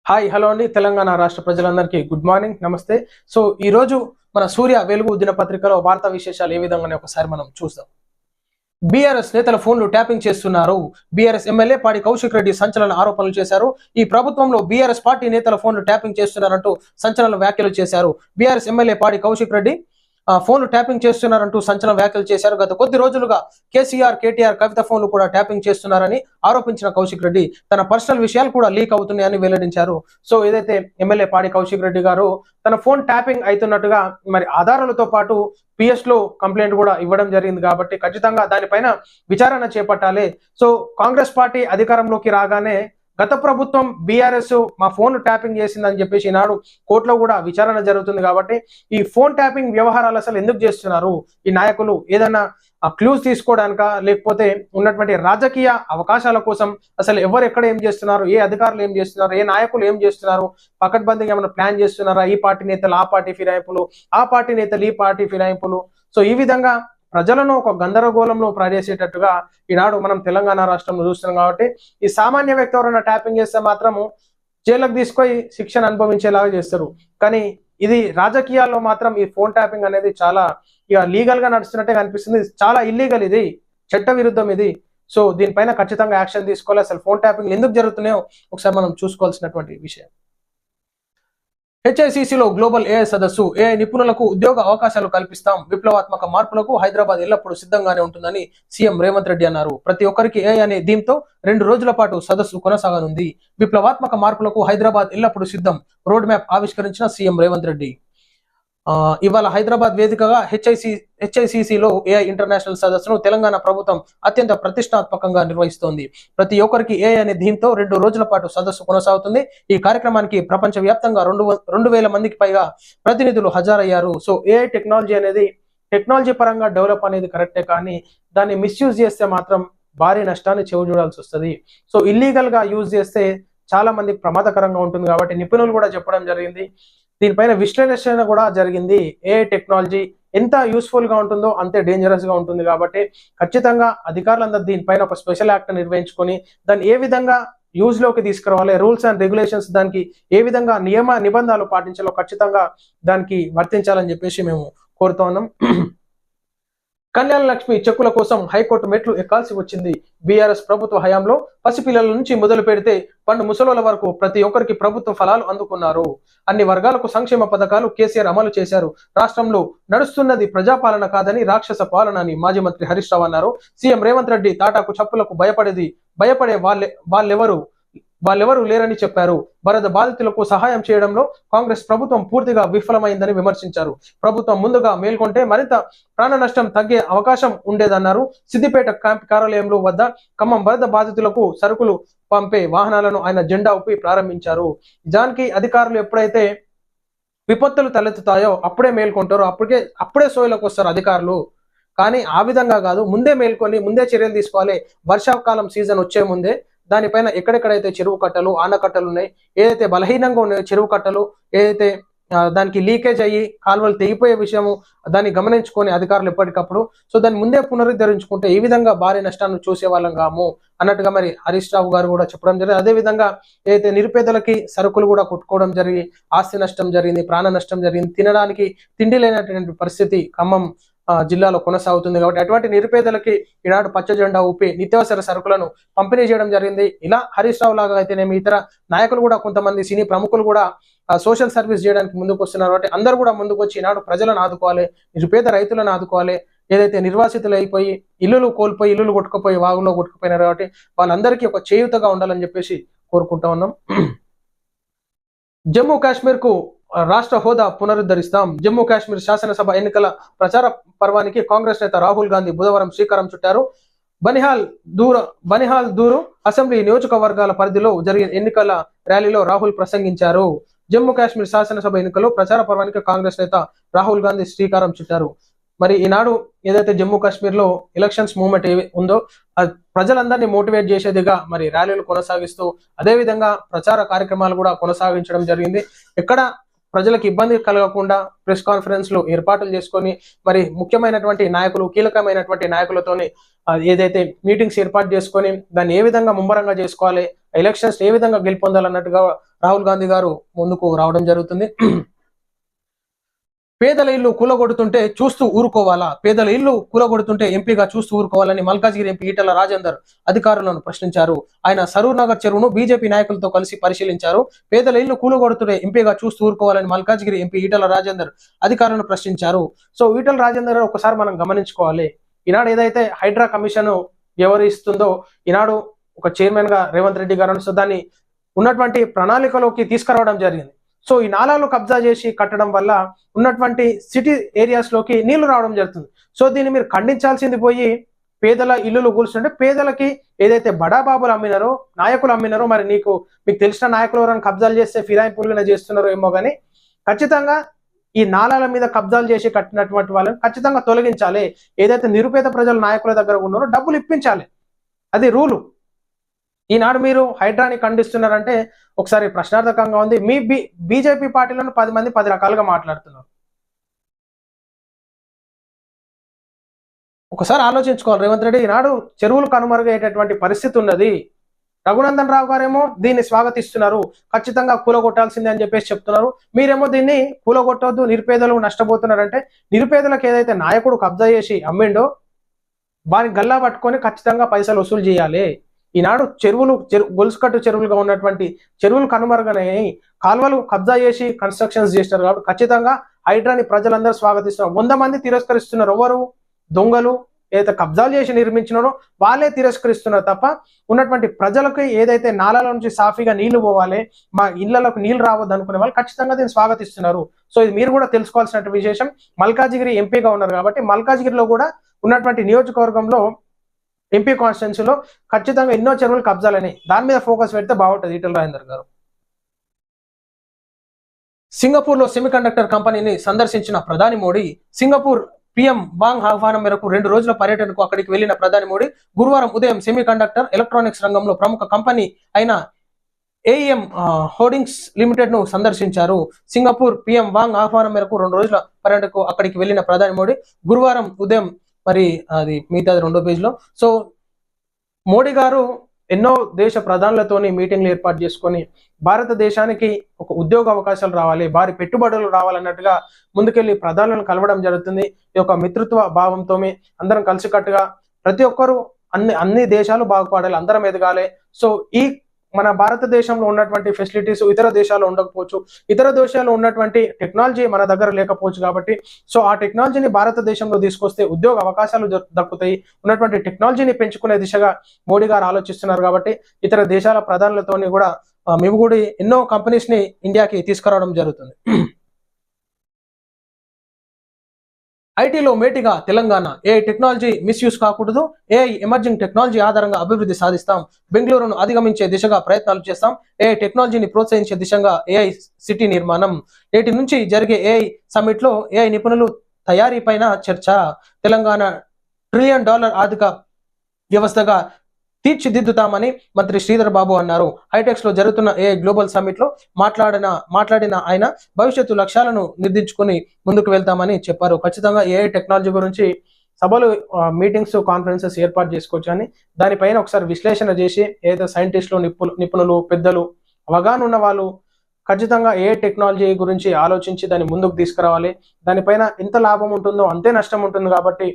Hi hello అండి తెలంగాణ రాష్ట్ర ప్రజలందరికీ గుడ్ మార్నింగ్ నమస్తే. సో ఈ రోజు మన సూర్య వెలుగు దినపత్రికలో వార్తా విశేషాలు ఏ విధంగానే ఒకసారి మనం చూద్దాం. బీఆర్ఎస్ నేతల ఫోన్లు ట్యాపింగ్ చేస్తున్నారు. బీఆర్ఎస్ ఎమ్మెల్యే పాడి కౌశిక్ రెడ్డి సంచలన ఆరోపణలు చేశారు. ఈ ప్రభుత్వంలో బీఆర్ఎస్ పార్టీ నేతల ఫోన్లు ట్యాపింగ్ చేస్తున్నారంటూ సంచలన వ్యాఖ్యలు చేశారు. బీఆర్ఎస్ ఎమ్మెల్యే పాడి కౌశిక్ రెడ్డి ఫోన్లు ట్యాపింగ్ చేస్తున్నారంటూ సంచలన వ్యాఖ్యలు చేశారు. గత కొద్ది రోజులుగా కేసీఆర్, కేటీఆర్, కవిత ఫోన్లు కూడా ట్యాపింగ్ చేస్తున్నారని ఆరోపించిన కౌశిక్ రెడ్డి తన పర్సనల్ విషయాలు కూడా లీక్ అవుతున్నాయని వెల్లడించారు. సో ఏదైతే ఎమ్మెల్యే పాడి కౌశిక్ రెడ్డి గారు తన ఫోన్ ట్యాపింగ్ అవుతున్నట్టుగా మరి ఆధారాలతో పాటు పిఎస్ లో కంప్లైంట్ కూడా ఇవ్వడం జరిగింది కాబట్టి ఖచ్చితంగా దానిపైన విచారణ చేపట్టాలి. సో కాంగ్రెస్ పార్టీ అధికారంలోకి రాగానే గత ప్రభుత్వం బీఆర్ఎస్ మా ఫోన్ ట్యాపింగ్ చేసిందని చెప్పేసి ఈనాడు కోర్టులో కూడా విచారణ జరుగుతుంది కాబట్టి ఈ ఫోన్ ట్యాపింగ్ వ్యవహారాలు అసలు ఎందుకు చేస్తున్నారు? ఈ నాయకులు ఏదైనా క్లూస్ తీసుకోవడానిక, లేకపోతే ఉన్నటువంటి రాజకీయ అవకాశాల కోసం అసలు ఎవరు ఎక్కడ ఏం చేస్తున్నారు, ఏ అధికారులు ఏం చేస్తున్నారు, ఏ నాయకులు ఏం చేస్తున్నారు, పకడ్బందీగా ఏమైనా ప్లాన్ చేస్తున్నారా? ఈ పార్టీ నేతలు ఆ పార్టీ ఫిరాయింపులు, ఆ పార్టీ నేతలు ఈ పార్టీ ఫిరాయింపులు. సో ఈ విధంగా ప్రజలను ఒక గందరగోళంలో ప్రవేశేటట్టుగా ఈనాడు మనం తెలంగాణ రాష్ట్రంలో చూస్తున్నాం కాబట్టి ఈ సామాన్య వ్యక్తి ఎవరైనా ట్యాపింగ్ చేస్తే మాత్రము జైలుకు తీసుకొని శిక్షణ అనుభవించేలాగా చేస్తారు. కానీ ఇది రాజకీయాల్లో మాత్రం ఈ ఫోన్ ట్యాపింగ్ అనేది చాలా ఇక లీగల్ గా నడుస్తున్నట్టే కనిపిస్తుంది. చాలా ఇల్లీగల్, ఇది చట్ట విరుద్ధం ఇది. సో దీనిపైన ఖచ్చితంగా యాక్షన్ తీసుకోవాలి. అసలు ఫోన్ ట్యాపింగ్ ఎందుకు జరుగుతున్నాయో ఒకసారి మనం చూసుకోవాల్సినటువంటి విషయం. హెచ్ఐసిసిలో గ్లోబల్ ఏఐ సదస్సు. ఏఐ నిపుణులకు ఉద్యోగ అవకాశాలు కల్పిస్తాం. విప్లవాత్మక మార్పులకు హైదరాబాద్ ఎల్లప్పుడూ సిద్ధంగానే ఉంటుందని సీఎం రేవంత్ రెడ్డి అన్నారు. ప్రతి ఒక్కరికి ఏఐ అనే థీమ్తో 2 రోజుల పాటు సదస్సు కొనసాగనుంది. విప్లవాత్మక మార్పులకు హైదరాబాద్ ఎల్లప్పుడూ సిద్ధం. రోడ్ మ్యాప్ ఆవిష్కరించిన సీఎం రేవంత్ రెడ్డి. ఇవాళ హైదరాబాద్ వేదికగా హెచ్ఐసిసిలో ఏఐ ఇంటర్నేషనల్ సదస్సును తెలంగాణ ప్రభుత్వం అత్యంత ప్రతిష్టాత్మకంగా నిర్వహిస్తోంది. ప్రతి ఒక్కరికి ఏఐ అనే థీమ్తో 2 రోజుల పాటు సదస్సు కొనసాగుతుంది. ఈ కార్యక్రమానికి ప్రపంచ వ్యాప్తంగా 2,000 మందికి పైగా ప్రతినిధులు హాజరయ్యారు. సో ఏఐ టెక్నాలజీ అనేది టెక్నాలజీ పరంగా డెవలప్ అనేది కరెక్టే, కానీ దాన్ని మిస్యూజ్ చేస్తే మాత్రం భారీ నష్టాన్ని చూడాల్సి వస్తుంది. సో ఇల్లీగల్ గా యూజ్ చేస్తే చాలా మందికి ప్రమాదకరంగా ఉంటుంది కాబట్టి నిపుణులు కూడా చెప్పడం జరిగింది. దీనిపైన విశ్లేషణ కూడా జరిగింది. ఏఐ టెక్నాలజీ ఎంత యూస్ఫుల్ గా ఉంటుందో అంతే డేంజరస్ గా ఉంటుంది కాబట్టి ఖచ్చితంగా అధికారులందరూ దీనిపైన ఒక స్పెషల్ యాక్ట్ నిర్వహించుకొని దాన్ని ఏ విధంగా యూజ్ లోకి తీసుకురావాలి, రూల్స్ అండ్ రెగ్యులేషన్స్ దానికి ఏ విధంగా నియమ నిబంధనలు పాటించాలో ఖచ్చితంగా దానికి వర్తించాలని చెప్పేసి మేము కోరుతా ఉన్నాం. కళ్యాణ లక్ష్మి చెక్కుల కోసం హైకోర్టు మెట్లు ఎక్కాల్సి వచ్చింది. బీఆర్ఎస్ ప్రభుత్వ హయాంలో పసిపిల్లల నుంచి మొదలు పెడితే పండు ముసలోల వరకు ప్రతి ఒక్కరికి ప్రభుత్వ ఫలాలు అందుకున్నారు. అన్ని వర్గాలకు సంక్షేమ పథకాలు కేసీఆర్ అమలు చేశారు. రాష్ట్రంలో నడుస్తున్నది ప్రజాపాలన కాదని రాక్షస పాలన అని మాజీ మంత్రి హరీష్ రావు అన్నారు. సీఎం రేవంత్ రెడ్డి తాటాకు చప్పులకు భయపడే వాళ్ళెవరూ లేరని చెప్పారు. వరద బాధితులకు సహాయం చేయడంలో కాంగ్రెస్ ప్రభుత్వం పూర్తిగా విఫలమైందని విమర్శించారు. ప్రభుత్వం ముందుగా మేల్కొంటే మరింత ప్రాణ నష్టం తగ్గే అవకాశం ఉండేదన్నారు. సిద్దిపేట క్యాంప్ కార్యాలయంలో వద్ద ఖమ్మం వరద బాధితులకు సరుకులు పంపే వాహనాలను ఆయన జెండా ఊపి ప్రారంభించారు. నిజానికి అధికారులు ఎప్పుడైతే విపత్తులు తలెత్తుతాయో అప్పుడే మేల్కొంటారు, అప్పుడే సోయలకు వస్తారు అధికారులు. కానీ ఆ విధంగా కాదు, ముందే మేల్కొని ముందే చర్యలు తీసుకోవాలి. వర్షాకాలం సీజన్ వచ్చే ముందే దానిపైన ఎక్కడెక్కడైతే చెరువు కట్టలు, ఆనకట్టలు ఉన్నాయి, ఏదైతే బలహీనంగా ఉన్నాయో చెరువు కట్టలు, ఏదైతే దానికి లీకేజ్ అయ్యి కాలువలు తెగిపోయే విషయము దాన్ని గమనించుకొని అధికారులు ఎప్పటికప్పుడు సో దాన్ని ముందే పునరుద్ధరించుకుంటే ఈ విధంగా భారీ నష్టాన్ని చూసే వాళ్ళం కాము అన్నట్టుగా మరి హరీష్ రావు గారు కూడా చెప్పడం జరిగింది. అదే విధంగా ఏదైతే నిరుపేదలకి సరుకులు కూడా కొట్టుకోవడం జరిగి ఆస్తి నష్టం జరిగింది, ప్రాణ నష్టం జరిగింది, తినడానికి తిండి లేనటువంటి పరిస్థితి ఖమ్మం జిల్లాలో కొనసాగుతుంది కాబట్టి అటువంటి నిరుపేదలకి ఈనాడు పచ్చ జెండా ఊపి నిత్యావసర సరుకులను పంపిణీ చేయడం జరిగింది. ఇలా హరీష్ రావు లాగా అయితేనేమి ఇతర నాయకులు కూడా కొంతమంది సినీ ప్రముఖులు కూడా సోషల్ సర్వీస్ చేయడానికి ముందుకు వస్తున్నారు కాబట్టి అందరూ కూడా ముందుకు వచ్చి ఈనాడు ప్రజలను ఆదుకోవాలి, నిరుపేద రైతులను ఆదుకోవాలి. ఏదైతే నిర్వాసితులు అయిపోయి ఇల్లులు కోల్పోయి ఇల్లులు కొట్టుకుపోయి వాగులో కొట్టుకుపోయినారు కాబట్టి వాళ్ళందరికీ ఒక చేయూతగా ఉండాలని చెప్పేసి కోరుకుంటా ఉన్నాం. జమ్మూ కాశ్మీర్ కు రాష్ట్ర హోదా పునరుద్ధరిస్తాం. జమ్మూ కాశ్మీర్ శాసనసభ ఎన్నికల ప్రచార పర్వానికి కాంగ్రెస్ నేత రాహుల్ గాంధీ బుధవారం శ్రీకారం చుట్టారు. బనిహాల్ దూరు అసెంబ్లీ నియోజకవర్గాల పరిధిలో జరిగిన ఎన్నికల ర్యాలీలో రాహుల్ ప్రసంగించారు. జమ్మూ కాశ్మీర్ శాసనసభ ఎన్నికల్లో ప్రచార పర్వానికి కాంగ్రెస్ నేత రాహుల్ గాంధీ శ్రీకారం చుట్టారు. మరి ఈనాడు ఏదైతే జమ్మూ కాశ్మీర్ లో ఎలక్షన్స్ మూవ్మెంట్ ఉందో ప్రజలందరినీ మోటివేట్ చేసేదిగా మరి ర్యాలీలు కొనసాగిస్తూ అదే విధంగా ప్రచార కార్యక్రమాలు కూడా కొనసాగించడం జరిగింది. ఎక్కడ ప్రజలకు ఇబ్బంది కలగకుండా ప్రెస్ కాన్ఫరెన్స్లు ఏర్పాట్లు చేసుకొని మరి ముఖ్యమైనటువంటి నాయకులు కీలకమైనటువంటి నాయకులతోని ఏదైతే మీటింగ్స్ ఏర్పాటు చేసుకొని దాన్ని ఏ విధంగా ముమ్మరంగా చేసుకోవాలి ఎలక్షన్స్ ఏ విధంగా గెలుపొందాలన్నట్టుగా రాహుల్ గాంధీ గారు ముందుకు రావడం జరుగుతుంది. పేదల ఇల్లు కూలగొడుతుంటే చూస్తూ ఊరుకోవాలా? పేదల ఇల్లు కూలగొడుతుంటే ఎంపీగా చూస్తూ ఊరుకోవాలని మల్కాజ్గిరి ఎంపీ ఈటల రాజేందర్ అధికారులను ప్రశ్నించారు. ఆయన సరూర్ నగర్ చెరువును బీజేపీ నాయకులతో కలిసి పరిశీలించారు. పేదల ఇల్లు కూలగొడుతుంటే ఎంపీగా చూస్తూ ఊరుకోవాలని మల్కాజ్గిరి ఎంపీ ఈటల రాజేందర్ అధికారులను ప్రశ్నించారు. సో ఈటల రాజేందర్ ఒకసారి మనం గమనించుకోవాలి. ఈనాడు ఏదైతే హైడ్రా కమిషన్ వ్యవహరిస్తుందో ఈనాడు ఒక చైర్మన్ గా రేవంత్ రెడ్డి గారు, సో దాన్ని ఉన్నటువంటి ప్రణాళికలోకి తీసుకురావడం జరిగింది. సో ఈ నాలాలు కబ్జా చేసి కట్టడం వల్ల ఉన్నటువంటి సిటీ ఏరియాస్ లోకి నీళ్లు రావడం జరుగుతుంది. సో దీన్ని మీరు ఖండించాల్సింది పోయి పేదల ఇల్లులు కూల్చుంటే పేదలకి ఏదైతే బడాబాబులు అమ్మినారో, నాయకులు అమ్మినారో, మరి మీకు తెలిసిన నాయకులు ఎవరైనా కబ్జాలు చేస్తే ఫిరాయింపులుగా చేస్తున్నారో ఏమో కానీ ఖచ్చితంగా ఈ నాలాల మీద కబ్జాలు చేసి కట్టినటువంటి వాళ్ళని ఖచ్చితంగా తొలగించాలి. ఏదైతే నిరుపేద ప్రజల నాయకుల దగ్గర ఉన్నారో డబ్బులు ఇప్పించాలి, అది రూలు. ఈనాడు మీరు హైడ్రాని ఖండిస్తున్నారంటే ఒకసారి ప్రశ్నార్థకంగా ఉంది. మీ బీజేపీ పార్టీలను 10 మంది 10 రకాలుగా మాట్లాడుతున్నారు. ఒకసారి ఆలోచించుకోవాలి రేవంత్ రెడ్డి. ఈనాడు చెరువులు కనుమరుగయ్యేటటువంటి పరిస్థితి ఉన్నది. రఘునందన్ రావు గారేమో దీన్ని స్వాగతిస్తున్నారు, ఖచ్చితంగా కూలగొట్టాల్సిందే అని చెప్పేసి చెప్తున్నారు. మీరేమో దీన్ని కూలగొట్టొద్దు, నిరుపేదలు నష్టపోతున్నారంటే నిరుపేదలకు ఏదైతే నాయకుడు కబ్జా చేసి అమ్మిండో వారిని గల్లా పట్టుకొని ఖచ్చితంగా పైసలు వసూలు చేయాలి. ఈనాడు గొలుసుకట్టు చెరువులుగా ఉన్నటువంటి చెరువులు కనుమరుగనయ్యాయి, కాలువలు కబ్జా చేసి కన్స్ట్రక్షన్స్ చేస్తారు. కాబట్టి ఖచ్చితంగా హైడ్రాని ప్రజలందరూ స్వాగతిస్తున్నారు. 100 మంది తిరస్కరిస్తున్నారు. ఎవరు? దొంగలు ఏదైతే కబ్జాలు చేసి నిర్మించినారో వాళ్ళే తిరస్కరిస్తున్నారు తప్ప ఉన్నటువంటి ప్రజలకు ఏదైతే నాలాల నుంచి సాఫీగా నీళ్లు పోవాలి, మా ఇళ్లలోకి నీళ్లు రావద్దు అనుకునే వాళ్ళు ఖచ్చితంగా దీన్ని స్వాగతిస్తున్నారు. సో ఇది మీరు కూడా తెలుసుకోవాల్సిన విశేషం. మల్కాజిగిరి ఎంపీగా ఉన్నారు కాబట్టి మల్కాజిగిరిలో కూడా ఉన్నటువంటి నియోజకవర్గంలో ఎంపీ కాన్స్టిట్యున్సీలో ఖచ్చితంగా ఎన్నో చెరువులు కబ్జాలని దాని మీద ఫోకస్ పెడితే బాగుంటుంది ఈటల రాజేందర్ గారు. సింగపూర్ లో సెమీకండక్టర్ కంపెనీని సందర్శించిన ప్రధాని మోడీ, సింగపూర్ పిఎం వాంగ్ ఆహ్వానం మేరకు 2 రోజుల పర్యటనకు అక్కడికి వెళ్లిన ప్రధాని మోడీ గురువారం ఉదయం సెమీకండక్టర్ ఎలక్ట్రానిక్స్ రంగంలో ప్రముఖ కంపెనీ అయిన ఏఎం హోల్డింగ్స్ లిమిటెడ్ ను సందర్శించారు. సింగపూర్ పిఎం వాంగ్ ఆహ్వానం మేరకు 2 రోజుల పర్యటనకు అక్కడికి వెళ్లిన ప్రధాని మోడీ గురువారం ఉదయం, మరి అది మిగతాది 2వ పేజీలో. సో మోడీ గారు ఎన్నో దేశ ప్రధానులతోని మీటింగ్లు ఏర్పాటు చేసుకొని భారతదేశానికి ఒక ఉద్యోగ అవకాశాలు రావాలి, భారీ పెట్టుబడులు రావాలన్నట్టుగా ముందుకెళ్లి ప్రధానులను కలవడం జరుగుతుంది. ఈ యొక్క మిత్రత్వ భావంతో అందరం కలిసికట్టుగా ప్రతి ఒక్కరూ అన్ని దేశాలు బాగుపడాలి, అందరం ఎదగాలి. సో ఈ మన భారతదేశంలో ఉన్నటువంటి ఫెసిలిటీస్ ఇతర దేశాల్లో ఉండకపోవచ్చు, ఇతర దేశాల్లో ఉన్నటువంటి టెక్నాలజీ మన దగ్గర లేకపోవచ్చు. కాబట్టి సో ఆ టెక్నాలజీని భారతదేశంలో తీసుకొస్తే ఉద్యోగ అవకాశాలు దక్కుతాయి. ఉన్నటువంటి టెక్నాలజీని పెంచుకునే దిశగా మోడీ గారు ఆలోచిస్తున్నారు. కాబట్టి ఇతర దేశాల ప్రధానులతోని కూడా మేము కూడా ఎన్నో కంపెనీస్ ని ఇండియాకి తీసుకురావడం జరుగుతుంది. ఐటీలో మేటిగా తెలంగాణ, ఏఐ టెక్నాలజీ మిస్యూజ్ కాకూడదు, ఏఐ ఎమర్జింగ్ టెక్నాలజీ ఆధారంగా అభివృద్ధి సాధిస్తాం, బెంగళూరును అధిగమించే దిశగా ప్రయత్నాలు చేస్తాం, ఏఐ టెక్నాలజీని ప్రోత్సహించే దిశగా ఏఐ సిటీ నిర్మాణం, నేటి నుంచి జరిగే ఏఐ సమ్మిట్ లో ఏఐ నిపుణులు తయారీ పైన చర్చ, తెలంగాణ $1 ట్రిలియన్ ఆర్థిక వ్యవస్థగా తీర్చిదిద్దుతామని మంత్రి శ్రీధర్ బాబు అన్నారు. హైటెక్స్ లో జరుగుతున్న ఏఐ గ్లోబల్ సమ్మిట్ లో మాట్లాడిన ఆయన భవిష్యత్తు లక్ష్యాలను నిర్దించుకుని ముందుకు వెళ్తామని చెప్పారు. ఖచ్చితంగా ఏఐ టెక్నాలజీ గురించి సభలు, మీటింగ్స్, కాన్ఫరెన్సెస్ ఏర్పాటు చేసుకోవచ్చు అని దానిపైన ఒకసారి విశ్లేషణ చేసి ఏదైతే సైంటిస్టులు, నిపుణులు, పెద్దలు, అవగాహన ఉన్న వాళ్ళు ఖచ్చితంగా ఏఐ టెక్నాలజీ గురించి ఆలోచించి దాన్ని ముందుకు తీసుకురావాలి. దానిపైన ఎంత లాభం ఉంటుందో అంతే నష్టం ఉంటుంది. కాబట్టి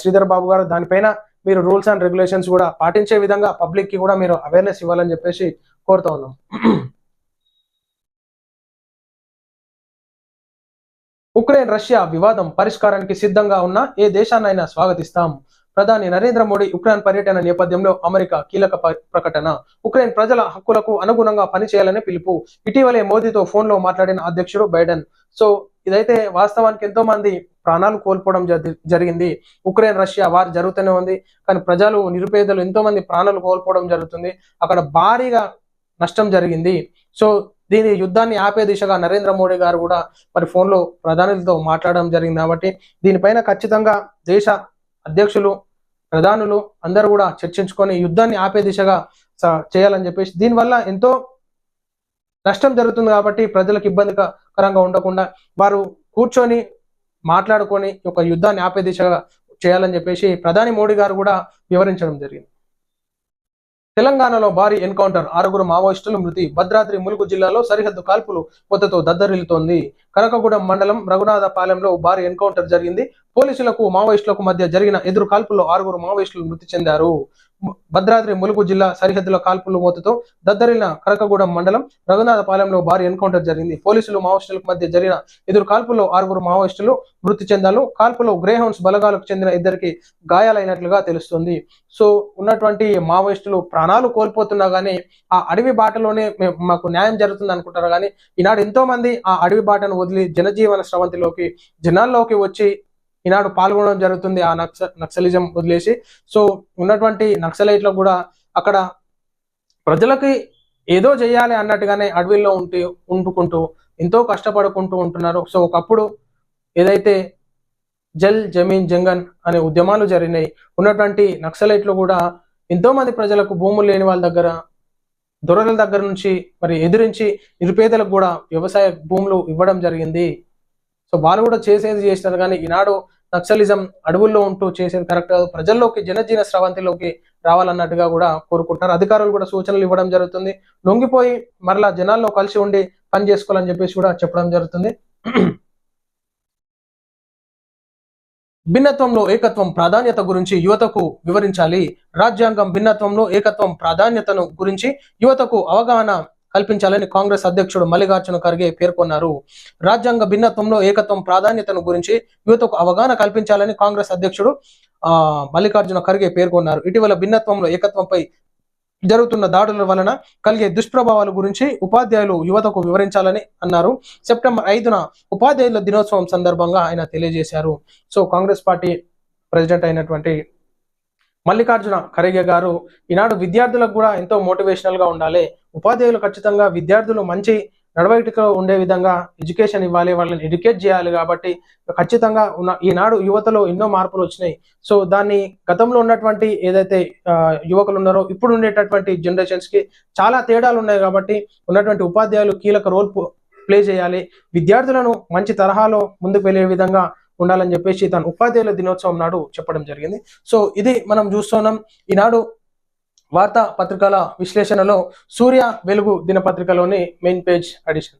శ్రీధర్ బాబు గారు దానిపైన మీరు రూల్స్ అండ్ రెగ్యులేషన్స్ కూడా పాటించే విధంగా పబ్లిక్ కి కూడా మీరు అవేర్నెస్ ఇవ్వాలని చెప్పేసి కోరుతా ఉన్నాం. ఉక్రెయిన్ రష్యా వివాదం పరిష్కారానికి సిద్ధంగా ఉన్న ఏ దేశాన్నైనా స్వాగతిస్తాం. ప్రధాని నరేంద్ర మోడీ ఉక్రెయిన్ పర్యటన నేపథ్యంలో అమెరికా కీలక ప్రకటన. ఉక్రెయిన్ ప్రజల హక్కులకు అనుగుణంగా పనిచేయాలని పిలుపు. ఇటీవలే మోదీతో ఫోన్లో మాట్లాడిన అధ్యక్షుడు బైడెన్. సో ఇదైతే వాస్తవానికి ఎంతో మంది ప్రాణాలు కోల్పోవడం జరిగింది. ఉక్రెయిన్ రష్యా వార్ జరుగుతూనే ఉంది, కానీ ప్రజలు, నిరుపేదలు ఎంతో మంది ప్రాణాలు కోల్పోవడం జరుగుతుంది. అక్కడ భారీగా నష్టం జరిగింది. సో దీని యుద్ధాన్ని ఆపే దిశగా నరేంద్ర మోడీ గారు కూడా మరి ఫోన్లో ప్రధానులతో మాట్లాడడం జరిగింది. కాబట్టి దీనిపైన ఖచ్చితంగా దేశ అధ్యక్షులు, ప్రధానులు అందరూ కూడా చర్చించుకొని యుద్ధాన్ని ఆపే దిశగా చేయాలని చెప్పేసి, దీనివల్ల ఎంతో నష్టం జరుగుతుంది. కాబట్టి ప్రజలకు ఇబ్బందికరంగా ఉండకుండా వారు కూర్చొని మాట్లాడుకొని ఒక యుద్ధాన్ని ఆపే దిశగా చేయాలని చెప్పేసి ప్రధాని మోడీ గారు కూడా వివరించడం జరిగింది. తెలంగాణలో భారీ ఎన్కౌంటర్, 6 మావోయిస్టులు మృతి. భద్రాద్రి ములుగు జిల్లాలో సరిహద్దు కాల్పులు కొత్తతో దద్దరిల్లుతోంది. కనకగూడెం మండలం రఘునాథపాలెంలో భారీ ఎన్కౌంటర్ జరిగింది. పోలీసులకు మావోయిస్టులకు మధ్య జరిగిన ఎదురు కాల్పుల్లో 6 మావోయిస్టులు మృతి చెందారు. భద్రాద్రి ములుగు జిల్లా సరిహద్దుల కాల్పులు మూతతో దద్దరిల్లిన కనకగూడెం మండలం రఘునాథపాలెంలో భారీ ఎన్కౌంటర్ జరిగింది. పోలీసులు మావోయిస్టులకు మధ్య జరిగిన ఎదురు కాల్పుల్లో 6 మావోయిస్టులు మృతి చెందారు. కాల్పులో గ్రేహౌండ్స్ బలగాలకు చెందిన 2 గాయాలైనట్లుగా తెలుస్తుంది. సో ఉన్నటువంటి మావోయిస్టులు ప్రాణాలు కోల్పోతున్నా గానీ ఆ అడవి బాటలోనే మాకు న్యాయం జరుగుతుంది అనుకుంటారు. కానీ ఈనాడు ఎంతో మంది ఆ అడవి బాటను వదిలి జనజీవన స్రవంతిలోకి జనాల్లోకి వచ్చి ఈనాడు పాల్గొనడం జరుగుతుంది. ఆ నక్సలిజం వదిలేసి. సో ఉన్నటువంటి నక్సలైట్లకు కూడా అక్కడ ప్రజలకి ఏదో చేయాలి అన్నట్టుగానే అడవిలో ఉంటుకుంటూ ఎంతో కష్టపడుకుంటూ ఉంటున్నారు. సో ఒకప్పుడు ఏదైతే జల్ జమీన్ జంగన్ అనే ఉద్యమాలు జరిగినాయి, ఉన్నటువంటి నక్సలైట్లు కూడా ఎంతో మంది ప్రజలకు భూములు లేని వాళ్ళ దగ్గర, దొరల దగ్గర నుంచి మరి ఎదిరించి నిరుపేదలకు కూడా వ్యవసాయ భూములు ఇవ్వడం జరిగింది. సో వాళ్ళు కూడా చేసేది చేసినారు. కానీ ఈనాడు నక్సలిజం అడవుల్లో ఉంటూ చేసేది కరెక్ట్ కాదు. ప్రజల్లోకి జనజీవన స్రవంతిలోకి రావాలన్నట్టుగా కూడా కోరుకుంటారు. అధికారులు కూడా సూచనలు ఇవ్వడం జరుగుతుంది. లొంగిపోయి మరలా జనాల్లో కలిసి ఉండి పని చేసుకోవాలని చెప్పేసి కూడా చెప్పడం జరుగుతుంది. భిన్నత్వంలో ఏకత్వం ప్రాధాన్యత గురించి యువతకు వివరించాలి. రాజ్యాంగం భిన్నత్వంలో ఏకత్వం ప్రాధాన్యతను గురించి యువతకు అవగాహన కల్పించాలని కాంగ్రెస్ అధ్యక్షుడు మల్లికార్జున ఖర్గే పేర్కొన్నారు. రాజ్యాంగ భిన్నత్వంలో ఏకత్వం ప్రాధాన్యతను గురించి యువతకు అవగాహన కల్పించాలని కాంగ్రెస్ అధ్యక్షుడు మల్లికార్జున ఖర్గే పేర్కొన్నారు. ఇటీవల భిన్నత్వంలో ఏకత్వంపై జరుగుతున్న దాడుల వలన కలిగే దుష్ప్రభావాల గురించి ఉపాధ్యాయులు యువతకు వివరించాలని అన్నారు. సెప్టెంబర్ 5న ఉపాధ్యాయుల దినోత్సవం సందర్భంగా ఆయన తెలియజేశారు. సో కాంగ్రెస్ పార్టీ ప్రెసిడెంట్ అయినటువంటి మల్లికార్జున ఖర్గే గారు ఈనాడు విద్యార్థులకు కూడా ఎంతో మోటివేషనల్ గా ఉండాలి. ఉపాధ్యాయులు ఖచ్చితంగా విద్యార్థులు మంచి నడవడికగా ఉండే విధంగా ఎడ్యుకేషన్ ఇవ్వాలి, వాళ్ళని ఎడ్యుకేట్ చేయాలి. కాబట్టి ఖచ్చితంగా ఈనాడు యువతలో ఎన్నో మార్పులు వచ్చినాయి. సో దాన్ని గతంలో ఉన్నటువంటి ఏదైతే యువకులు ఉన్నారో ఇప్పుడు ఉండేటటువంటి జనరేషన్స్ కి చాలా తేడాలు ఉన్నాయి. కాబట్టి ఉన్నటువంటి ఉపాధ్యాయులు కీలక రోల్ ప్లే చేయాలి. విద్యార్థులను మంచి తరహాలో ముందుకు వెళ్ళే విధంగా ఉండాలని చెప్పేసి తను ఉపాధ్యాయుల దినోత్సవం నాడు చెప్పడం జరిగింది. సో ఇది మనం చూస్తున్నాం ఈనాడు వార్తా పత్రికల విశ్లేషణలో సూర్య వెలుగు దినపత్రికలోని మెయిన్ పేజ్ ఎడిషన్.